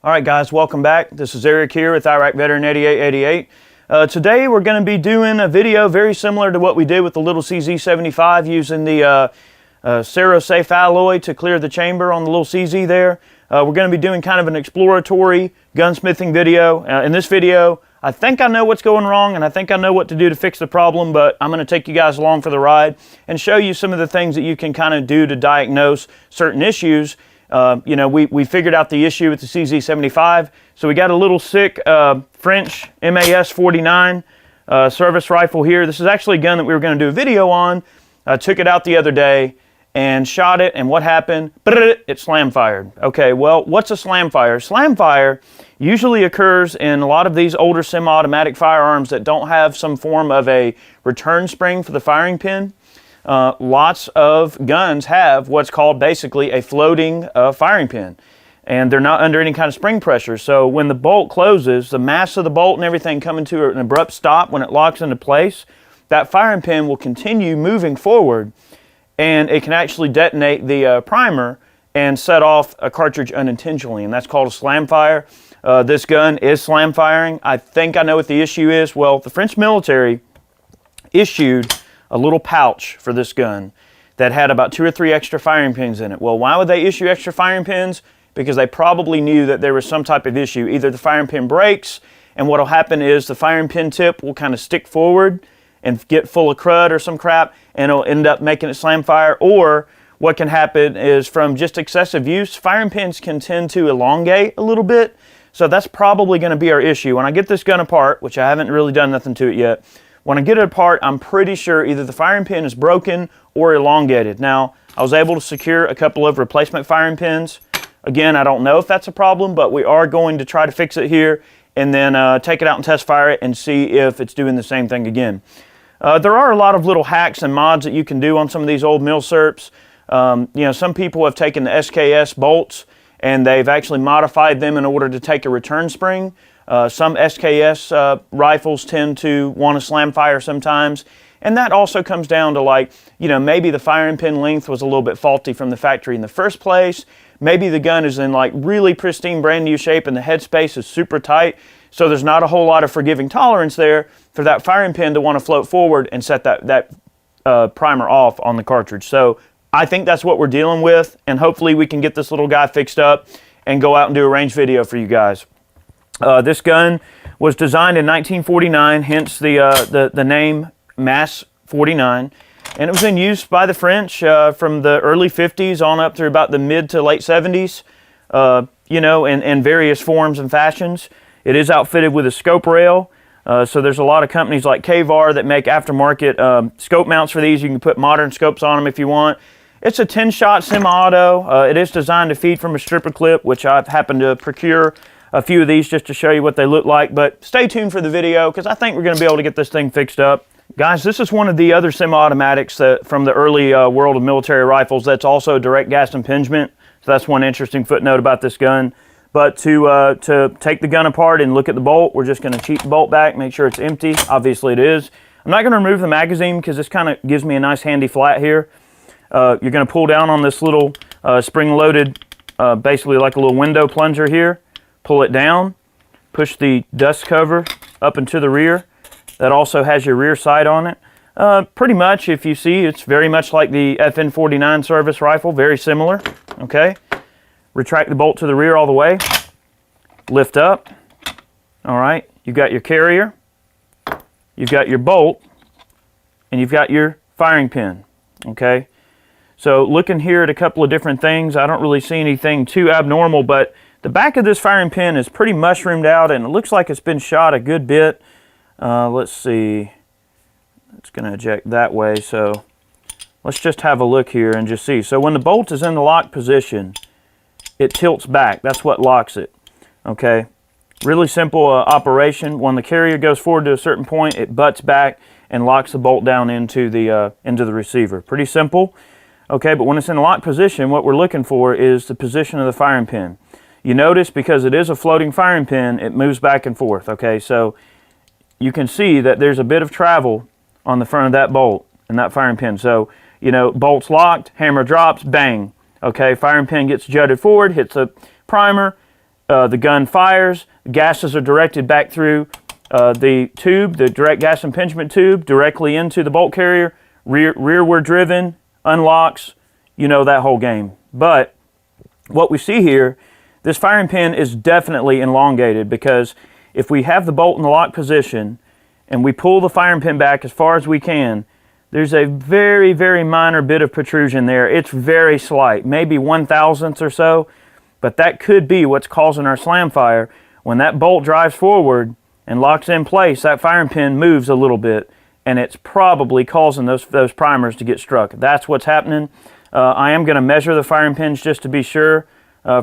All right, guys, welcome back. This is Eric here with Iraq Veteran 8888. Today we're going to be doing a video very similar to what we did with the little CZ75 using the Safe alloy to clear the chamber on the little CZ there. We're going to be doing kind of an exploratory gunsmithing video. In this video, I think I know what's going wrong and I think I know what to do to fix the problem, but I'm going to take you guys along for the ride and show you some of the things that you can kind of do to diagnose certain issues. You know, we figured out the issue with the CZ75, so we got a little sick French MAS-49 service rifle here. This is actually a gun that we were going to do a video on. I took it out the other day and shot it, and what happened? It slam fired. Okay, well, what's a slam fire? Slam fire usually occurs in a lot of these older semi-automatic firearms that don't have some form of a return spring for the firing pin. Lots of guns have what's called basically a floating firing pin, and they're not under any kind of spring pressure. So when the bolt closes, the mass of the bolt and everything coming to an abrupt stop when it locks into place, that firing pin will continue moving forward, and it can actually detonate the primer and set off a cartridge unintentionally, and that's called a slam fire. This gun is slam firing. I think I know what the issue is. Well, the French military issued a little pouch for this gun that had about 2 or 3 extra firing pins in it. Well, why would they issue extra firing pins? Because they probably knew that there was some type of issue. Either the firing pin breaks, and what will happen is the firing pin tip will kind of stick forward and get full of crud or some crap, and it'll end up making it slam fire. Or what can happen is from just excessive use, firing pins can tend to elongate a little bit. So that's probably going to be our issue. When I get this gun apart, which I haven't really done nothing to it yet, when I get it apart, I'm pretty sure either the firing pin is broken or elongated. Now, I was able to secure a couple of replacement firing pins. Again, I don't know if that's a problem, but we are going to try to fix it here and then take it out and test fire it and see if it's doing the same thing again. There are a lot of little hacks and mods that you can do on some of these old Milsurps. You know, some people have taken the SKS bolts and they've actually modified them in order to take a return spring. Some SKS rifles tend to want to slam fire sometimes, and that also comes down to, like, you know, maybe the firing pin length was a little bit faulty from the factory in the first place. Maybe the gun is in like really pristine brand new shape and the headspace is super tight, so there's not a whole lot of forgiving tolerance there for that firing pin to want to float forward and set that primer off on the cartridge. So I think that's what we're dealing with, and hopefully we can get this little guy fixed up and go out and do a range video for you guys. This gun was designed in 1949, hence the name MAS-49, and it was in use by the French from the early 50s on up through about the mid to late 70s, you know, in various forms and fashions. It is outfitted with a scope rail, so there's a lot of companies like KVAR that make aftermarket scope mounts for these. You can put modern scopes on them if you want. It's a 10-shot semi-auto. It is designed to feed from a stripper clip, which I've happened to procure a few of these just to show you what they look like, but stay tuned for the video because I think we're going to be able to get this thing fixed up. Guys, this is one of the other semi-automatics from the early world of military rifles that's also direct gas impingement, so that's one interesting footnote about this gun. But to take the gun apart and look at the bolt, we're just going to cheat the bolt back, make sure it's empty. Obviously it is. I'm not going to remove the magazine because this kind of gives me a nice handy flat here. You're going to pull down on this little spring-loaded, basically like a little window plunger here. Pull it down, push the dust cover up into the rear. That also has your rear sight on it. Pretty much, if you see, it's very much like the FN-49 service rifle, very similar, okay? Retract the bolt to the rear all the way, lift up, all right? You've got your carrier, you've got your bolt, and you've got your firing pin, okay? So looking here at a couple of different things, I don't really see anything too abnormal, but the back of this firing pin is pretty mushroomed out, and it looks like it's been shot a good bit. Let's see. It's going to eject that way, so let's just have a look here and just see. So when the bolt is in the lock position, it tilts back. That's what locks it. Okay. Really simple operation. When the carrier goes forward to a certain point, it butts back and locks the bolt down into the receiver. Pretty simple. Okay, but when it's in the lock position, what we're looking for is the position of the firing pin. You notice, because it is a floating firing pin, it moves back and forth, okay? So you can see that there's a bit of travel on the front of that bolt and that firing pin. So, you know, bolt's locked, hammer drops, bang. Okay, firing pin gets jutted forward, hits a primer, the gun fires. Gases are directed back through the tube, the direct gas impingement tube, directly into the bolt carrier, rearward driven, unlocks, you know that whole game. But what we see here, this firing pin is definitely elongated, because if we have the bolt in the lock position and we pull the firing pin back as far as we can, there's a very, very minor bit of protrusion there. It's very slight, maybe 1/1000th or so, but that could be what's causing our slam fire. When that bolt drives forward and locks in place, that firing pin moves a little bit, and it's probably causing those primers to get struck. That's what's happening. I am going to measure the firing pins just to be sure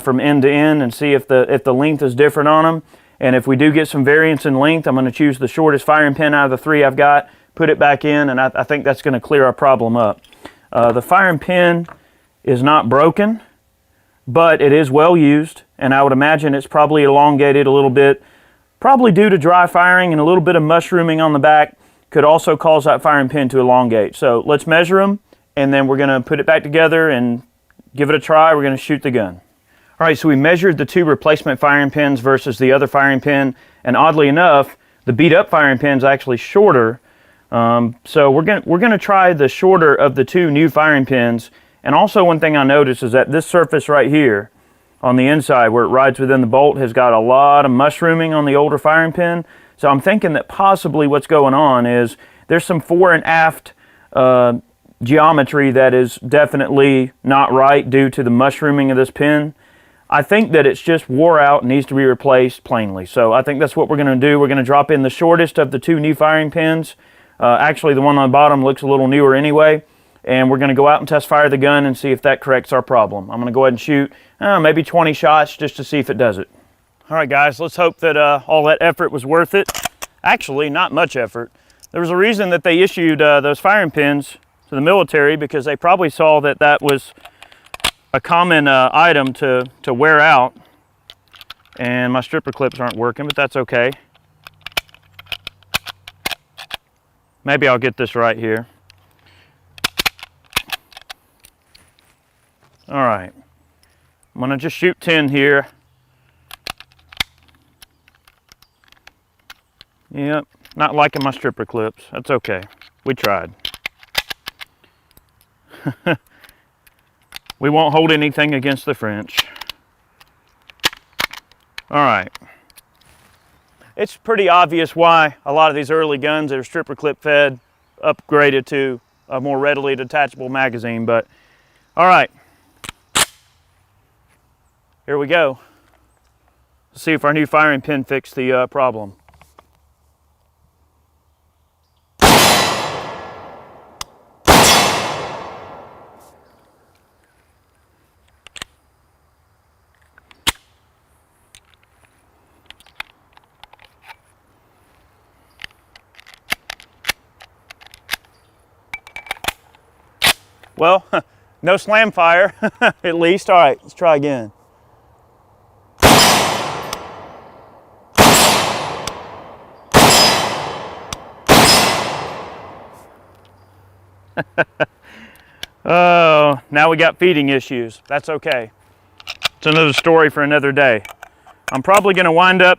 from end to end and see if the length is different on them. And if we do get some variance in length, I'm going to choose the shortest firing pin out of the 3 I've got, put it back in, and I think that's going to clear our problem up. The firing pin is not broken, but it is well used, and I would imagine it's probably elongated a little bit, probably due to dry firing, and a little bit of mushrooming on the back could also cause that firing pin to elongate. So let's measure them, and then we're going to put it back together and give it a try. We're going to shoot the gun. All right, so we measured the 2 replacement firing pins versus the other firing pin, and oddly enough, the beat up firing pin is actually shorter. So we're going to try the shorter of the 2 new firing pins. And also, one thing I noticed is that this surface right here on the inside where it rides within the bolt has got a lot of mushrooming on the older firing pin. So I'm thinking that possibly what's going on is there's some fore and aft geometry that is definitely not right due to the mushrooming of this pin. I think that it's just wore out and needs to be replaced plainly. So I think that's what we're going to do. We're going to drop in the shortest of the 2 new firing pins. Actually, the one on the bottom looks a little newer anyway. And we're going to go out and test fire the gun and see if that corrects our problem. I'm going to go ahead and shoot maybe 20 shots just to see if it does it. All right, guys, let's hope that all that effort was worth it. Actually, not much effort. There was a reason that they issued those firing pins to the military, because they probably saw that that was a common item to wear out. And my stripper clips aren't working, but that's okay. Maybe I'll get this right here. All right, I'm gonna just shoot 10 here. Yep, not liking my stripper clips. That's okay, we tried. We won't hold anything against the French. All right. It's pretty obvious why a lot of these early guns that are stripper clip fed upgraded to a more readily detachable magazine, but all right. Here we go. Let's see if our new firing pin fixed the problem. Well, no slam fire, at least. All right, let's try again. Oh, now we got feeding issues. That's okay. It's another story for another day. I'm probably going to wind up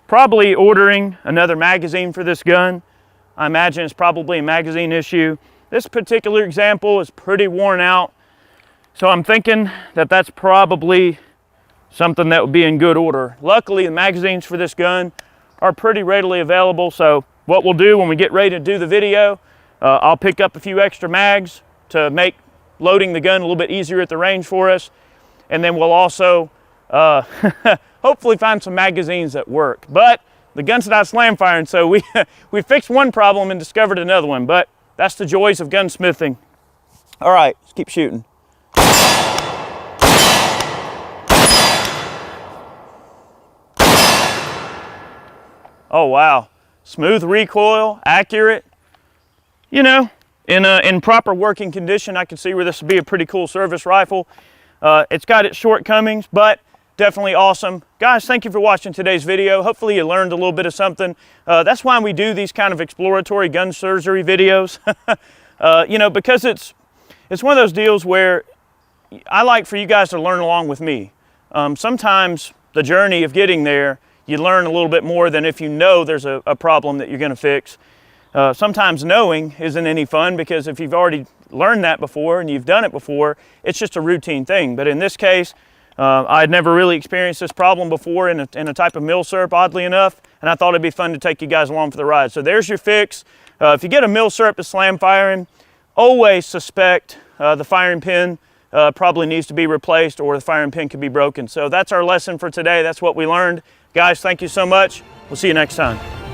ordering another magazine for this gun. I imagine it's probably a magazine issue. This particular example is pretty worn out, so I'm thinking that that's probably something that would be in good order. Luckily, the magazines for this gun are pretty readily available, so what we'll do when we get ready to do the video, I'll pick up a few extra mags to make loading the gun a little bit easier at the range for us, and then we'll also hopefully find some magazines that work. But the gun's not slam firing, so we fixed one problem and discovered another one, but that's the joys of gunsmithing. All right, let's keep shooting. Oh wow, smooth recoil, accurate. You know, in proper working condition, I can see where this would be a pretty cool service rifle. It's got its shortcomings, but definitely awesome. Guys, thank you for watching today's video. Hopefully you learned a little bit of something. That's why we do these kind of exploratory gun surgery videos. You know, because it's one of those deals where I like for you guys to learn along with me. Sometimes the journey of getting there, you learn a little bit more than if you know there's a problem that you're going to fix. Sometimes knowing isn't any fun, because if you've already learned that before and you've done it before, it's just a routine thing. But in this case, I had never really experienced this problem before in a type of mill syrup, oddly enough, and I thought it'd be fun to take you guys along for the ride. So there's your fix. If you get a mill syrup that's slam firing, always suspect the firing pin probably needs to be replaced, or the firing pin could be broken. So that's our lesson for today. That's what we learned. Guys, thank you so much. We'll see you next time.